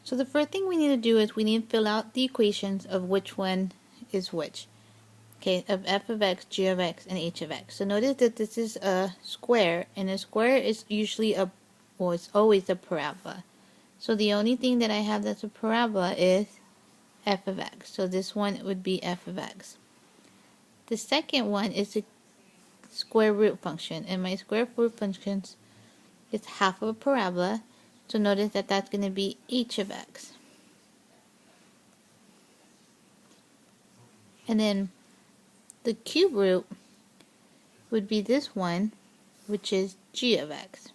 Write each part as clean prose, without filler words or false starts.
So the first thing we need to do is we need to fill out the equations of which one is which. Okay, of f of x, g of x, and h of x. So notice that this is a square, and a square is usually well, it's always a parabola. So the only thing that I have that's a parabola is f of x. So this one would be f of x. The second one is a square root function, and my square root function is half of a parabola. So notice that that's going to be h of x. And then the cube root would be this one, which is g of x.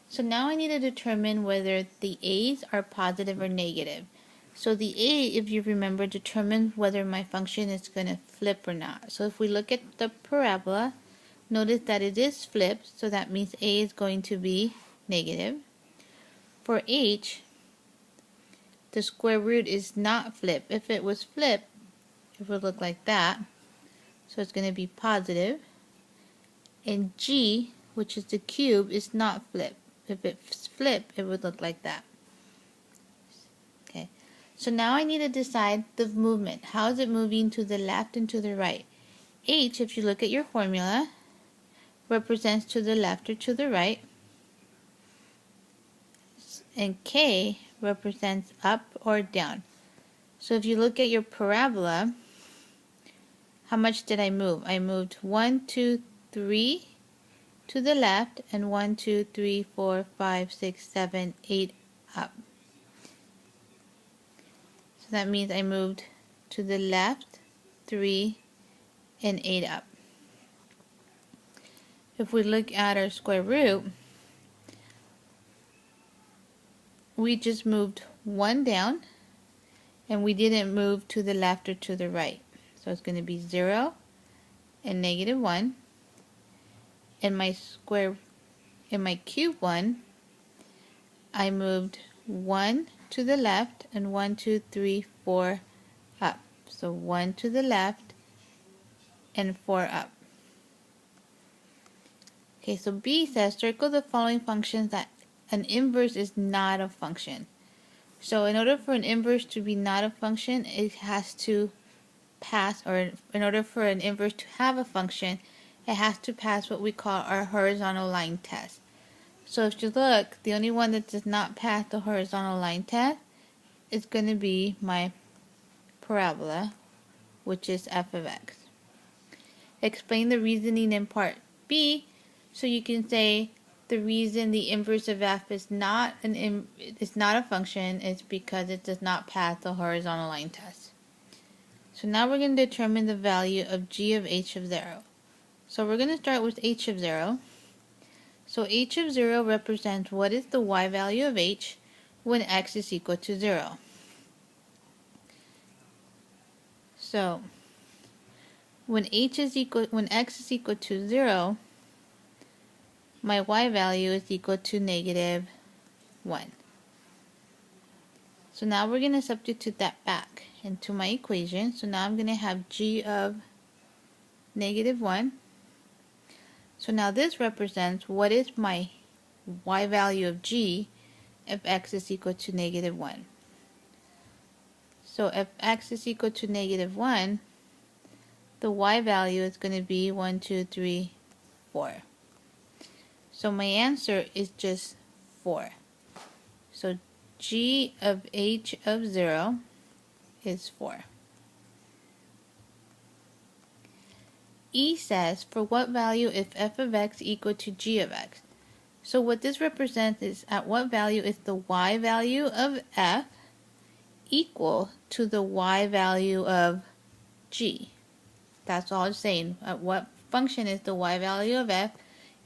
So now I need to determine whether the a's are positive or negative. So the a, if you remember, determines whether my function is going to flip or not. So if we look at the parabola, notice that it is flipped, so that means a is going to be negative. For h, the square root is not flipped. If it was flipped, it would look like that. So it's going to be positive. And g, which is the cube, is not flipped. If it's flipped, it would look like that. Okay. So now I need to decide the movement. How is it moving to the left and to the right? H, if you look at your formula, represents to the left or to the right. And K represents up or down. So if you look at your parabola, how much did I move? I moved 1, 2, 3 to the left, and 1, 2, 3, 4, 5, 6, 7, 8 up. So that means I moved to the left 3 and 8 up. If we look at our square root, we just moved 1 down, and we didn't move to the left or to the right. So it's going to be 0 and negative 1. In my cube one, I moved 1 to the left and 1, 2, 3, 4 up. So 1 to the left and 4 up. Okay, so B says circle the following functions that an inverse is not a function. So in order for an inverse to be not a function, it has to pass, or in order for an inverse to have a function, it has to pass what we call our horizontal line test. So if you look, the only one that does not pass the horizontal line test is going to be my parabola, which is f of x. Explain the reasoning in part B. So you can say the reason the inverse of f is not a function is because it does not pass the horizontal line test. So now we're going to determine the value of g of h of 0. So we're going to start with h of 0. So h of 0 represents what is the y value of h when x is equal to 0. So when x is equal to 0, my y value is equal to negative 1. So now we're going to substitute that back into my equation. So now I'm going to have g of negative 1. So now this represents what is my y value of g if x is equal to negative 1. So if x is equal to negative 1, the y value is going to be 1, 2, 3, 4. So my answer is just 4. So g of h of 0 is 4. E says, for what value if f of x equal to g of x? So what this represents is at what value is the y value of f equal to the y value of g. That's all it's saying. At what function is the y value of f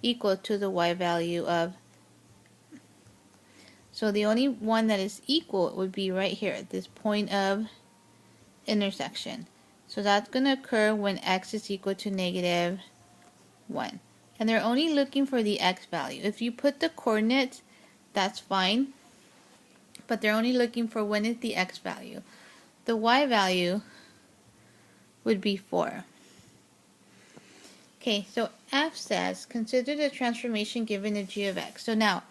equal to the y value of. So the only one that is equal would be right here at this point of intersection. So that's going to occur when x is equal to negative 1. And they're only looking for the x value. If you put the coordinates, that's fine. But they're only looking for when is the x value. The y value would be 4. Okay, so F says, consider the transformation given to g of x. So now,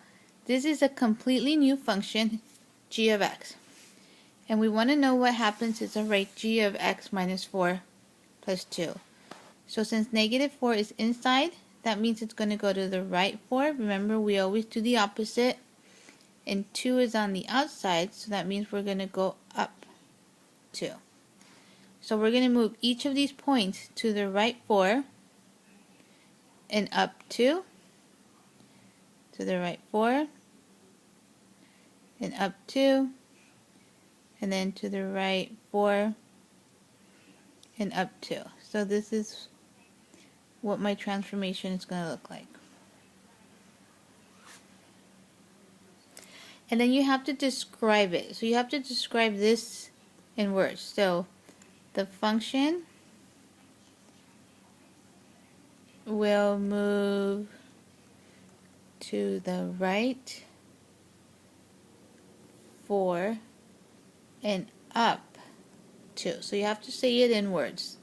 this is a completely new function. g of x. And we want to know what happens is I write g of x minus 4 plus 2. So since negative 4 is inside, that means it's going to go to the right 4. Remember, we always do the opposite. And 2 is on the outside, so that means we're going to go up 2. So we're going to move each of these points to the right 4 and up 2, to the right 4 and up 2, and then to the right 4 and up 2. So this is what my transformation is going to look like. And then you have to describe it. So you have to describe this in words. So the function will move to the right 4 and up 2. So you have to say it in words.